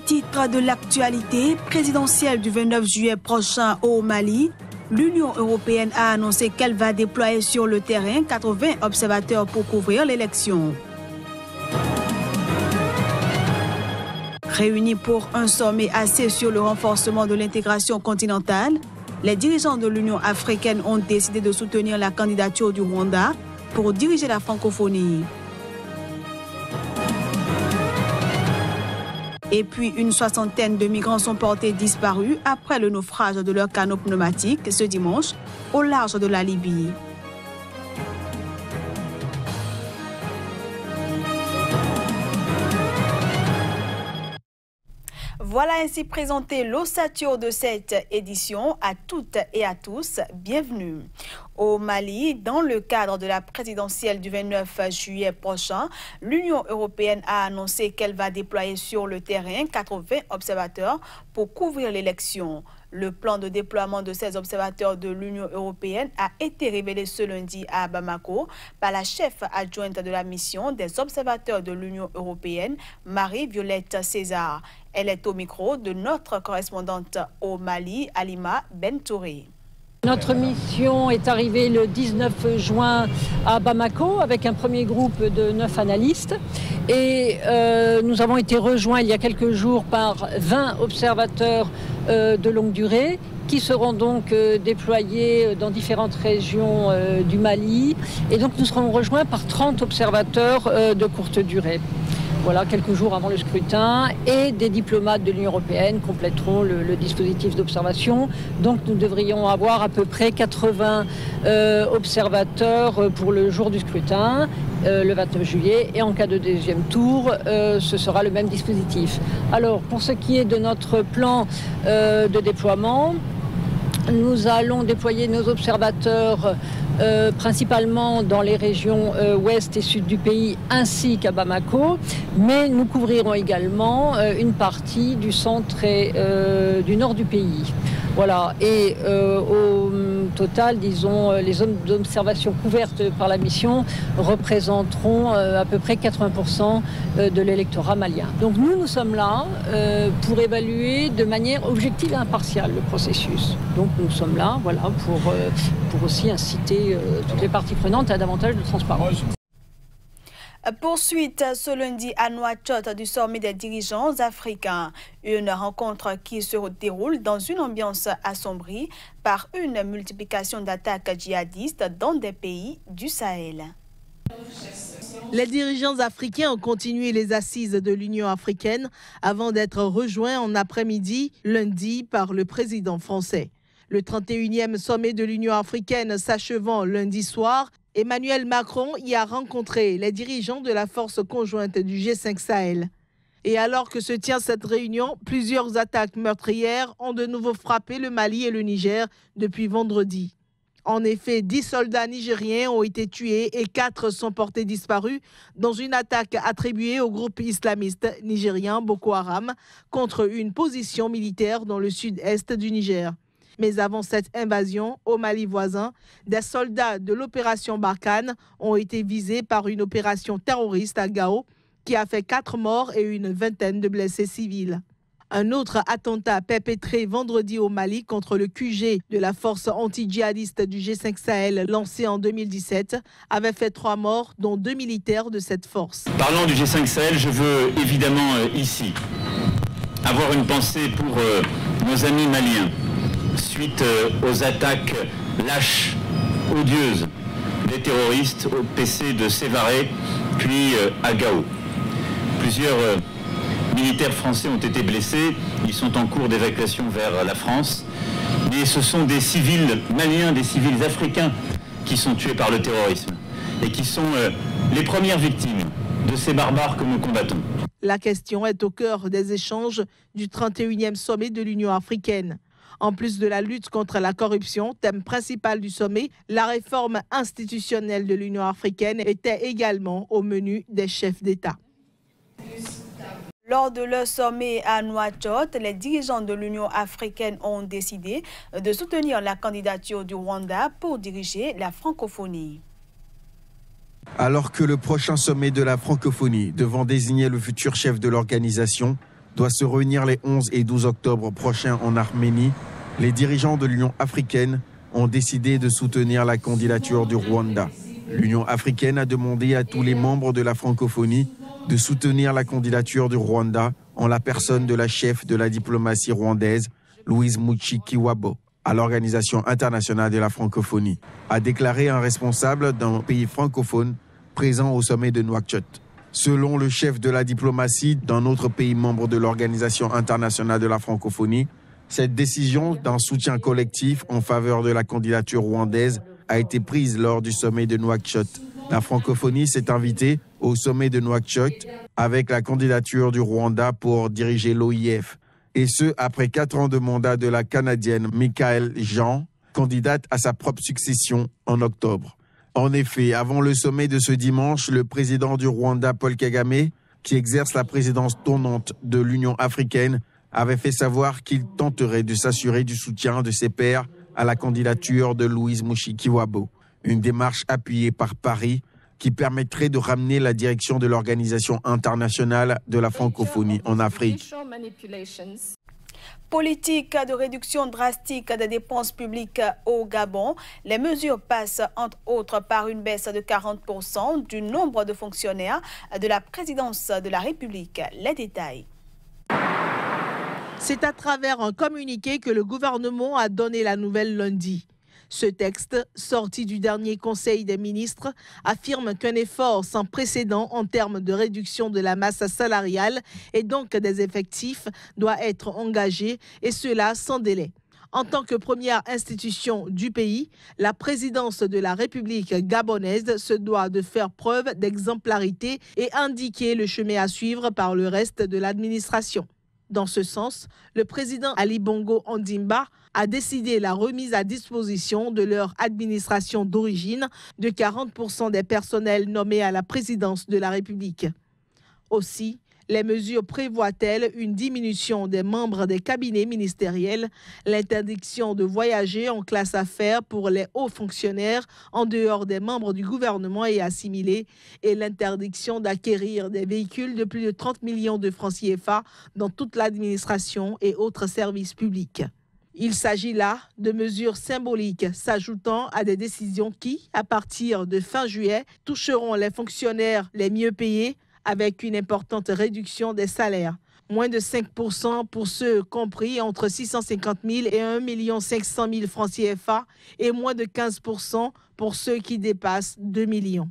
Titre de l'actualité présidentielle du 29 juillet prochain au Mali, l'Union européenne a annoncé qu'elle va déployer sur le terrain 80 observateurs pour couvrir l'élection. Réunis pour un sommet axé sur le renforcement de l'intégration continentale, les dirigeants de l'Union africaine ont décidé de soutenir la candidature du Rwanda pour diriger la francophonie. Et puis, une soixantaine de migrants sont portés disparus après le naufrage de leur canot pneumatique ce dimanche au large de la Libye. Voilà ainsi présenté l'ossature de cette édition. À toutes et à tous, bienvenue. Au Mali, dans le cadre de la présidentielle du 29 juillet prochain, l'Union européenne a annoncé qu'elle va déployer sur le terrain 80 observateurs pour couvrir l'élection. Le plan de déploiement de ces observateurs de l'Union européenne a été révélé ce lundi à Bamako par la chef adjointe de la mission des observateurs de l'Union européenne, Marie-Violette César. Elle est au micro de notre correspondante au Mali, Halima Bentouré. Notre mission est arrivée le 19 juin à Bamako avec un premier groupe de 9 analystes et nous avons été rejoints il y a quelques jours par 20 observateurs de longue durée qui seront donc déployés dans différentes régions du Mali et donc nous serons rejoints par 30 observateurs de courte durée. Voilà, quelques jours avant le scrutin, et des diplomates de l'Union européenne compléteront le dispositif d'observation. Donc nous devrions avoir à peu près 80 observateurs pour le jour du scrutin, le 29 juillet, et en cas de deuxième tour, ce sera le même dispositif. Alors, pour ce qui est de notre plan de déploiement, nous allons déployer nos observateurs principalement dans les régions ouest et sud du pays ainsi qu'à Bamako, mais nous couvrirons également une partie du centre et du nord du pays. Voilà, et au total, disons, les zones d'observation couvertes par la mission représenteront à peu près 80% de l'électorat malien. Donc nous sommes là pour évaluer de manière objective et impartiale le processus. Donc nous sommes là, voilà, pour aussi inciter toutes les parties prenantes à davantage de transparence. Poursuite ce lundi à Nouakchott du sommet des dirigeants africains. Une rencontre qui se déroule dans une ambiance assombrie par une multiplication d'attaques djihadistes dans des pays du Sahel. Les dirigeants africains ont continué les assises de l'Union africaine avant d'être rejoints en après-midi, lundi, par le président français. Le 31e sommet de l'Union africaine s'achevant lundi soir, Emmanuel Macron y a rencontré les dirigeants de la force conjointe du G5 Sahel. Et alors que se tient cette réunion, plusieurs attaques meurtrières ont de nouveau frappé le Mali et le Niger depuis vendredi. En effet, 10 soldats nigériens ont été tués et 4 sont portés disparus dans une attaque attribuée au groupe islamiste nigérien Boko Haram contre une position militaire dans le sud-est du Niger. Mais avant cette invasion, au Mali voisin, des soldats de l'opération Barkhane ont été visés par une opération terroriste à Gao qui a fait 4 morts et une vingtaine de blessés civils. Un autre attentat perpétré vendredi au Mali contre le QG de la force anti-djihadiste du G5 Sahel lancé en 2017 avait fait 3 morts, dont 2 militaires de cette force. Parlant du G5 Sahel, je veux évidemment ici avoir une pensée pour nos amis maliens. Suite aux attaques lâches, odieuses des terroristes au PC de Sévaré, puis à Gao. Plusieurs militaires français ont été blessés, ils sont en cours d'évacuation vers la France, mais ce sont des civils maliens, des civils africains qui sont tués par le terrorisme et qui sont les premières victimes de ces barbares que nous combattons. La question est au cœur des échanges du 31e sommet de l'Union africaine. En plus de la lutte contre la corruption, thème principal du sommet, la réforme institutionnelle de l'Union africaine était également au menu des chefs d'État. Lors de leur sommet à Nouakchott, les dirigeants de l'Union africaine ont décidé de soutenir la candidature du Rwanda pour diriger la francophonie. Alors que le prochain sommet de la francophonie devant désigner le futur chef de l'organisation, doit se réunir les 11 et 12 octobre prochains en Arménie, les dirigeants de l'Union africaine ont décidé de soutenir la candidature du Rwanda. L'Union africaine a demandé à tous les membres de la francophonie de soutenir la candidature du Rwanda en la personne de la chef de la diplomatie rwandaise, Louise Mushikiwabo, à l'Organisation internationale de la francophonie, a déclaré un responsable d'un pays francophone présent au sommet de Nouakchott. Selon le chef de la diplomatie d'un autre pays membre de l'Organisation internationale de la francophonie, cette décision d'un soutien collectif en faveur de la candidature rwandaise a été prise lors du sommet de Nouakchott. La francophonie s'est invitée au sommet de Nouakchott avec la candidature du Rwanda pour diriger l'OIF. Et ce, après 4 ans de mandat de la Canadienne Michaëlle Jean, candidate à sa propre succession en octobre. En effet, avant le sommet de ce dimanche, le président du Rwanda, Paul Kagame, qui exerce la présidence tournante de l'Union africaine, avait fait savoir qu'il tenterait de s'assurer du soutien de ses pairs à la candidature de Louise Mushikiwabo, une démarche appuyée par Paris qui permettrait de ramener la direction de l'Organisation internationale de la francophonie en Afrique. Politique de réduction drastique des dépenses publiques au Gabon. Les mesures passent entre autres par une baisse de 40% du nombre de fonctionnaires de la présidence de la République. Les détails. C'est à travers un communiqué que le gouvernement a donné la nouvelle lundi. Ce texte, sorti du dernier Conseil des ministres, affirme qu'un effort sans précédent en termes de réduction de la masse salariale et donc des effectifs doit être engagé, et cela sans délai. En tant que première institution du pays, la présidence de la République gabonaise se doit de faire preuve d'exemplarité et indiquer le chemin à suivre par le reste de l'administration. Dans ce sens, le président Ali Bongo Ondimba a décidé la remise à disposition de leur administration d'origine de 40% des personnels nommés à la présidence de la République. Aussi, les mesures prévoient-elles une diminution des membres des cabinets ministériels, l'interdiction de voyager en classe affaires pour les hauts fonctionnaires en dehors des membres du gouvernement et assimilés, et l'interdiction d'acquérir des véhicules de plus de 30 millions de francs CFA dans toute l'administration et autres services publics. Il s'agit là de mesures symboliques s'ajoutant à des décisions qui, à partir de fin juillet, toucheront les fonctionnaires les mieux payés, avec une importante réduction des salaires. Moins de 5% pour ceux compris entre 650 000 et 1 500 000 francs CFA et moins de 15% pour ceux qui dépassent 2 millions.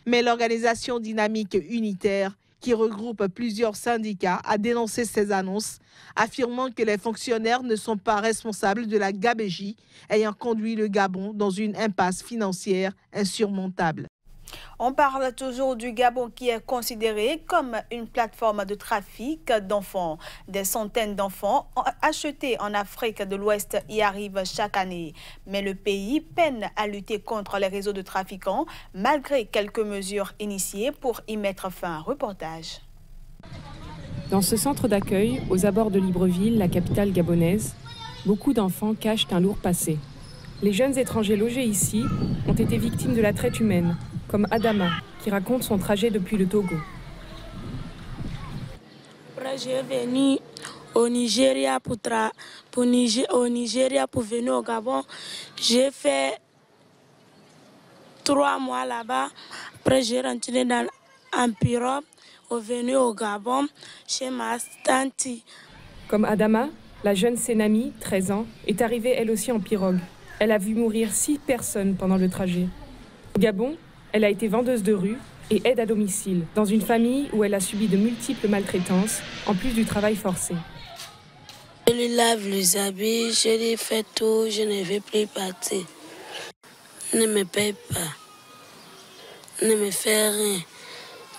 Mais l'organisation dynamique unitaire, qui regroupe plusieurs syndicats, a dénoncé ces annonces, affirmant que les fonctionnaires ne sont pas responsables de la gabegie ayant conduit le Gabon dans une impasse financière insurmontable. On parle toujours du Gabon qui est considéré comme une plateforme de trafic d'enfants. Des centaines d'enfants achetés en Afrique de l'Ouest y arrivent chaque année. Mais le pays peine à lutter contre les réseaux de trafiquants malgré quelques mesures initiées pour y mettre fin. Reportage. Dans ce centre d'accueil, aux abords de Libreville, la capitale gabonaise, beaucoup d'enfants cachent un lourd passé. Les jeunes étrangers logés ici ont été victimes de la traite humaine, comme Adama, qui raconte son trajet depuis le Togo. Je suis venu au Nigeria pour venir au Gabon. J'ai fait 3 mois là-bas. Après, j'ai rentré en pirogue, venu au Gabon, chez ma tante. Comme Adama, la jeune Sénami, 13 ans, est arrivée elle aussi en pirogue. Elle a vu mourir 6 personnes pendant le trajet. Au Gabon, elle a été vendeuse de rue et aide à domicile, dans une famille où elle a subi de multiples maltraitances, en plus du travail forcé. Je lui lave les habits, je lui fais tout, je ne vais plus partir. Ne me paye pas, ne me fait rien.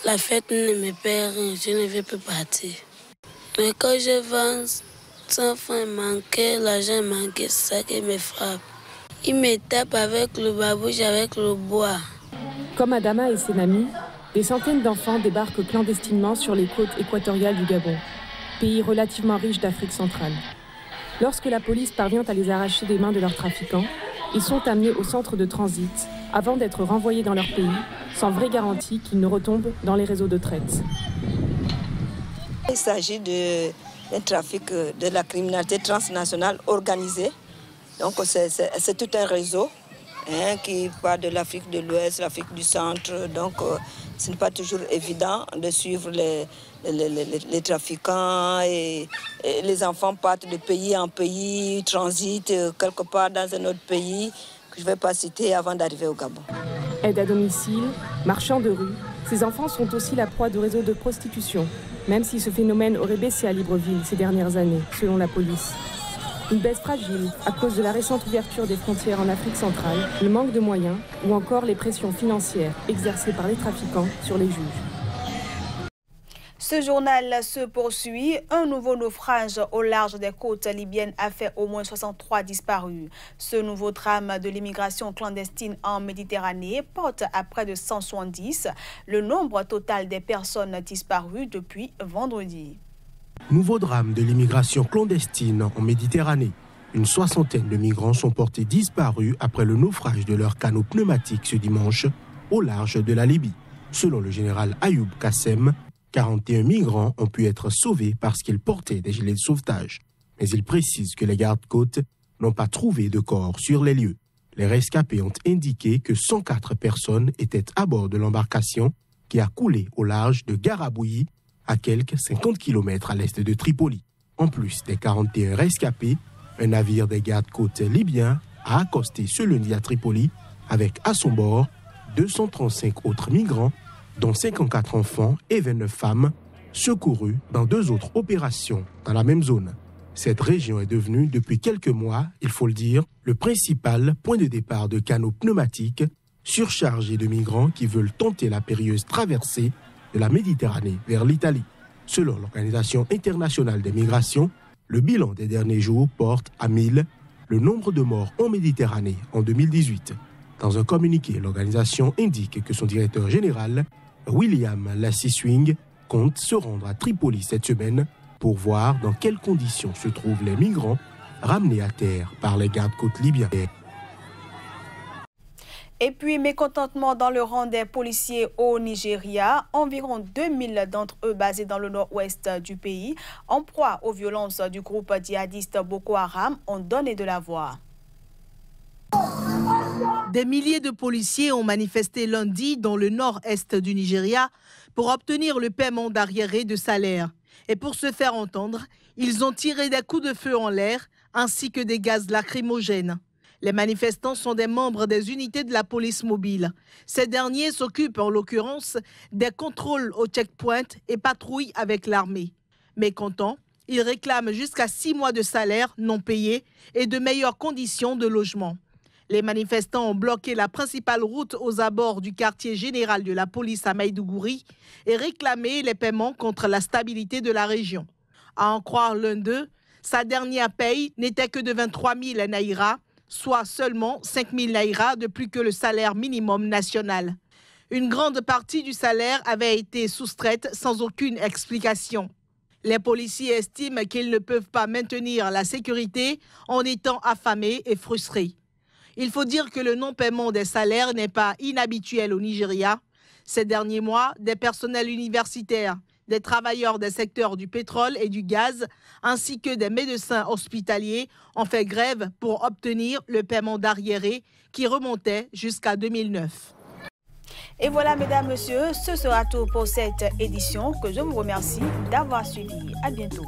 La fête ne me paye rien, je ne vais plus partir. Mais quand je vends, sans fin manquer, l'argent manqué, c'est ça qui me frappe. Il me tape avec le babouche, avec le bois. Comme Adama et Sénami, des centaines d'enfants débarquent clandestinement sur les côtes équatoriales du Gabon, pays relativement riche d'Afrique centrale. Lorsque la police parvient à les arracher des mains de leurs trafiquants, ils sont amenés au centre de transit avant d'être renvoyés dans leur pays, sans vraie garantie qu'ils ne retombent dans les réseaux de traite. Il s'agit d'un trafic de la criminalité transnationale organisée. Donc c'est tout un réseau qui part de l'Afrique de l'Ouest, l'Afrique du Centre. Donc ce n'est pas toujours évident de suivre les trafiquants et les enfants partent de pays en pays, transitent quelque part dans un autre pays que je ne vais pas citer avant d'arriver au Gabon. Aide à domicile, marchands de rue, ces enfants sont aussi la proie de réseaux de prostitution, même si ce phénomène aurait baissé à Libreville ces dernières années, selon la police. Une baisse fragile à cause de la récente ouverture des frontières en Afrique centrale, le manque de moyens ou encore les pressions financières exercées par les trafiquants sur les juges. Ce journal se poursuit. Un nouveau naufrage au large des côtes libyennes a fait au moins 63 disparus. Ce nouveau drame de l'immigration clandestine en Méditerranée porte à près de 170 le nombre total des personnes disparues depuis vendredi. Nouveau drame de l'immigration clandestine en Méditerranée. Une soixantaine de migrants sont portés disparus après le naufrage de leur canot pneumatique ce dimanche au large de la Libye. Selon le général Ayoub Kassem, 41 migrants ont pu être sauvés parce qu'ils portaient des gilets de sauvetage. Mais il précise que les gardes-côtes n'ont pas trouvé de corps sur les lieux. Les rescapés ont indiqué que 104 personnes étaient à bord de l'embarcation qui a coulé au large de Garabouilly, à quelques 50 km à l'est de Tripoli. En plus des 41 rescapés, un navire des gardes-côtes libyens a accosté ce lundi à Tripoli avec à son bord 235 autres migrants, dont 54 enfants et 29 femmes, secourus dans 2 autres opérations dans la même zone. Cette région est devenue, depuis quelques mois, il faut le dire, le principal point de départ de canots pneumatiques surchargés de migrants qui veulent tenter la périlleuse traversée de la Méditerranée vers l'Italie. Selon l'Organisation internationale des migrations, le bilan des derniers jours porte à 1000 le nombre de morts en Méditerranée en 2018. Dans un communiqué, l'organisation indique que son directeur général, William Lassy-Swing, compte se rendre à Tripoli cette semaine pour voir dans quelles conditions se trouvent les migrants ramenés à terre par les gardes-côtes libyens. Et puis, mécontentement dans le rang des policiers au Nigeria, environ 2000 d'entre eux basés dans le nord-ouest du pays, en proie aux violences du groupe djihadiste Boko Haram, ont donné de la voix. Des milliers de policiers ont manifesté lundi dans le nord-est du Nigeria pour obtenir le paiement d'arriérés de salaire. Et pour se faire entendre, ils ont tiré des coups de feu en l'air ainsi que des gaz lacrymogènes. Les manifestants sont des membres des unités de la police mobile. Ces derniers s'occupent en l'occurrence des contrôles au checkpoint et patrouillent avec l'armée. Mécontents, ils réclament jusqu'à 6 mois de salaire non payés et de meilleures conditions de logement. Les manifestants ont bloqué la principale route aux abords du quartier général de la police à Maïdougouri et réclamé les paiements contre la stabilité de la région. À en croire l'un d'eux, sa dernière paye n'était que de 23 000 naïras, soit seulement 5 000 naïras de plus que le salaire minimum national. Une grande partie du salaire avait été soustraite sans aucune explication. Les policiers estiment qu'ils ne peuvent pas maintenir la sécurité en étant affamés et frustrés. Il faut dire que le non-paiement des salaires n'est pas inhabituel au Nigeria. Ces derniers mois, des personnels universitaires, des travailleurs des secteurs du pétrole et du gaz, ainsi que des médecins hospitaliers ont fait grève pour obtenir le paiement d'arriérés qui remontait jusqu'à 2009. Et voilà, mesdames, messieurs, ce sera tout pour cette édition que je vous remercie d'avoir suivi. À bientôt.